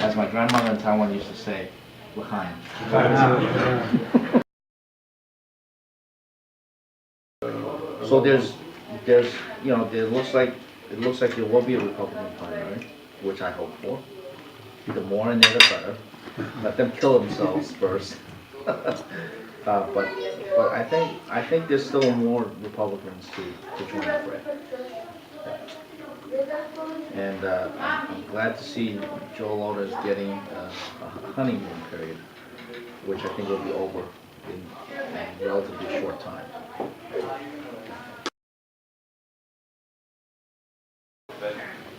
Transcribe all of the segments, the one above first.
as my grandmother in Taiwan used to say, l'chaim. So there's, you know, it looks like there will be a Republican primary, which I hope for. The more in there, the better. Let them kill themselves first. But I think there's still more Republicans to join the fray. And I'm glad to see Joe Lota is getting a honeymoon period, which I think will be over in a relatively short time.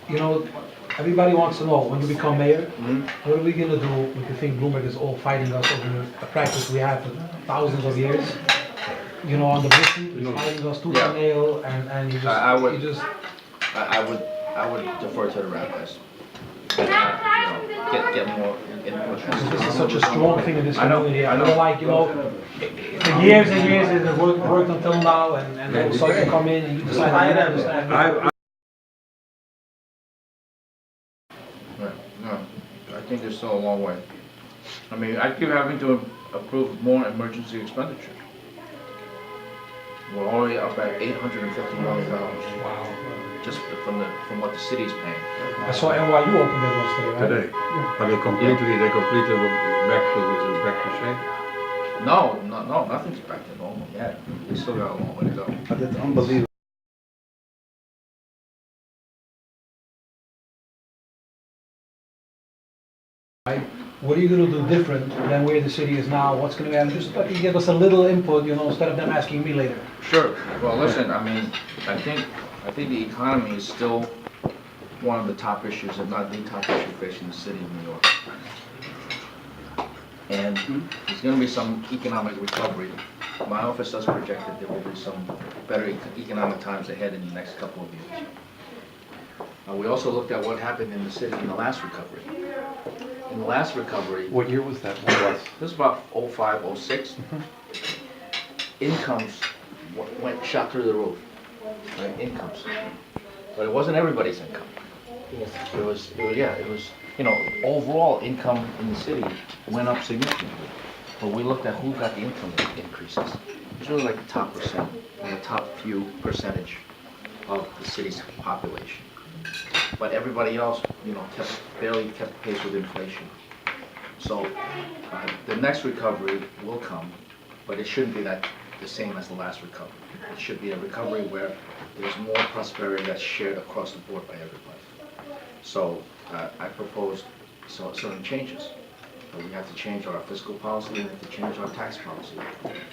You know, everybody wants to know, when you become mayor, Mm-hmm. what are we going to do with the thing Bloomberg is all fighting us over a practice we have for thousands of years? You know, on the Brixton, he's fighting us tooth and nail, and you just, I would defer to the rabbis. Get more input. This is such a strong thing in this I know, community. I know. Feel like, you know, for years and years it worked until now, and all of a sudden you come in and you decide I don't understand. No, I think there's still a long way. I mean, I keep having to approve more emergency expenditures. We're already up at $850 million. Wow. Just from what the city's paying. I saw NYU open their doors today, right? Today, but they completely back to shape. No, nothing's back to normal yet. We still got a long way to go. But it's unbelievable. What are you going to do different than where the city is now? What's going to happen? Just let me give us a little input, you know, instead of them asking me later. Sure. Well, listen, I mean, I think the economy is still one of the top issues, if not the top issue facing the city of New York. And there's going to be some economic recovery. My office does project that there will be some better economic times ahead in the next couple of years. We also looked at what happened in the city in the last recovery. In the last recovery, What year was that? What was? this was about 05, 06. Incomes shot through the roof. Right? Incomes, but it wasn't everybody's income. It was, you know, overall income in the city went up significantly. But we looked at who got the income increases. It's really like the top percent, or the top few percentage of the city's population. But everybody else, you know, barely kept pace with inflation. So the next recovery will come, but it shouldn't be the same as the last recovery. It should be a recovery where there's more prosperity that's shared across the board by everybody. So I proposed certain changes. We have to change our fiscal policy, we have to change our tax policy.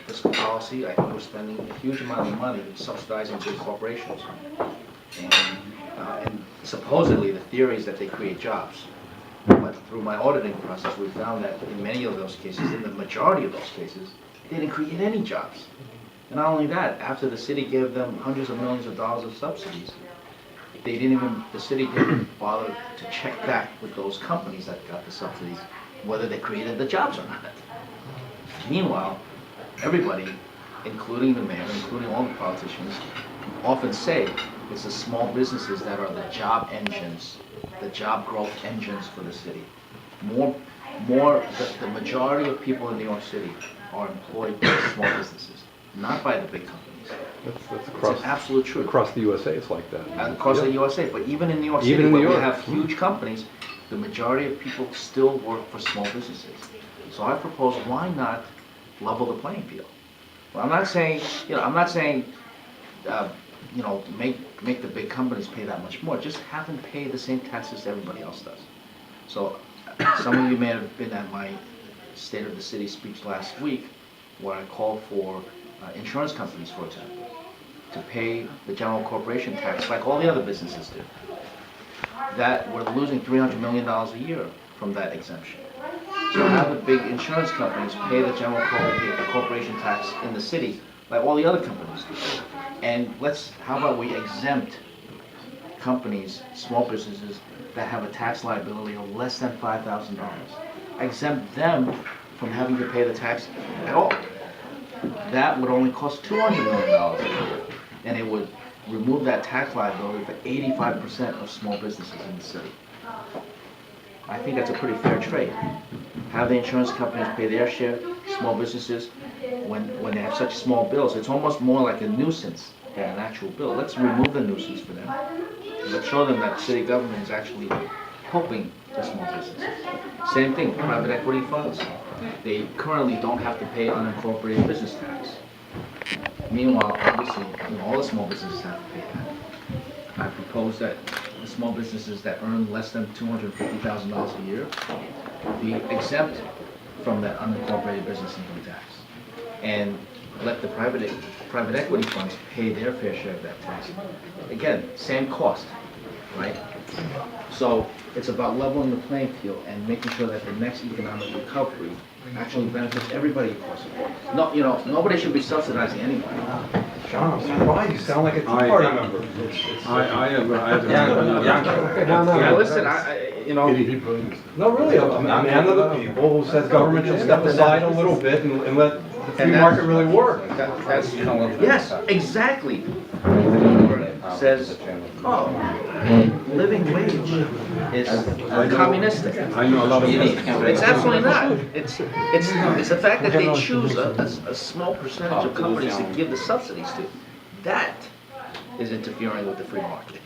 Fiscal policy, I think we're spending a huge amount of money subsidizing big corporations. And supposedly the theory is that they create jobs. But through my auditing process, we found that in many of those cases, in the majority of those cases, they didn't create any jobs. And not only that, after the city gave them hundreds of millions of dollars of subsidies, the city didn't bother to check back with those companies that got the subsidies, whether they created the jobs or not. Meanwhile, everybody, including the mayor, including all the politicians, often say it's the small businesses that are the job engines, the job growth engines for the city. The majority of people in New York City are employed by small businesses, not by the big companies. That's across, it's an absolute truth. Across the USA, it's like that. Across the USA, but even in New York City, Even in New where we York. have huge companies, the majority of people still work for small businesses. So I propose, why not level the playing field? Well, I'm not saying, make the big companies pay that much more. Just have them pay the same taxes everybody else does. So some of you may have been at my State of the City speech last week, where I called for insurance companies, for example, to pay the general corporation tax like all the other businesses do. That we're losing $300 million a year from that exemption. So have the big insurance companies pay the general corporation tax in the city like all the other companies do. And how about we exempt companies, small businesses that have a tax liability of less than $5,000. Exempt them from having to pay the tax at all. That would only cost $200 million a year, and it would remove that tax liability for 85% of small businesses in the city. I think that's a pretty fair trade. Have the insurance companies pay their share, small businesses, when they have such small bills, it's almost more like a nuisance than an actual bill. Let's remove the nuisance for them. Let's show them that city government is actually helping the small businesses. Same thing, private equity funds, they currently don't have to pay unincorporated business tax. Meanwhile, obviously, all the small businesses have to pay that. I propose that the small businesses that earn less than $250,000 a year be exempt from that unincorporated business income tax. And let the private equity funds pay their fair share of that tax. Again, same cost, right? So it's about leveling the playing field and making sure that the next economic recovery actually benefits everybody across the board. No, nobody should be subsidizing anybody. John, I'm surprised, you sound like a Tea Party member. I have Yeah, listen, No, really, I'm a man of the people who says government should step aside a little bit and let the free market really work. that's, yes, exactly. Says, living wage is communistic. I know a lot of It's absolutely not. It's the fact that they choose a small percentage of companies to give the subsidies to. That is interfering with the free market.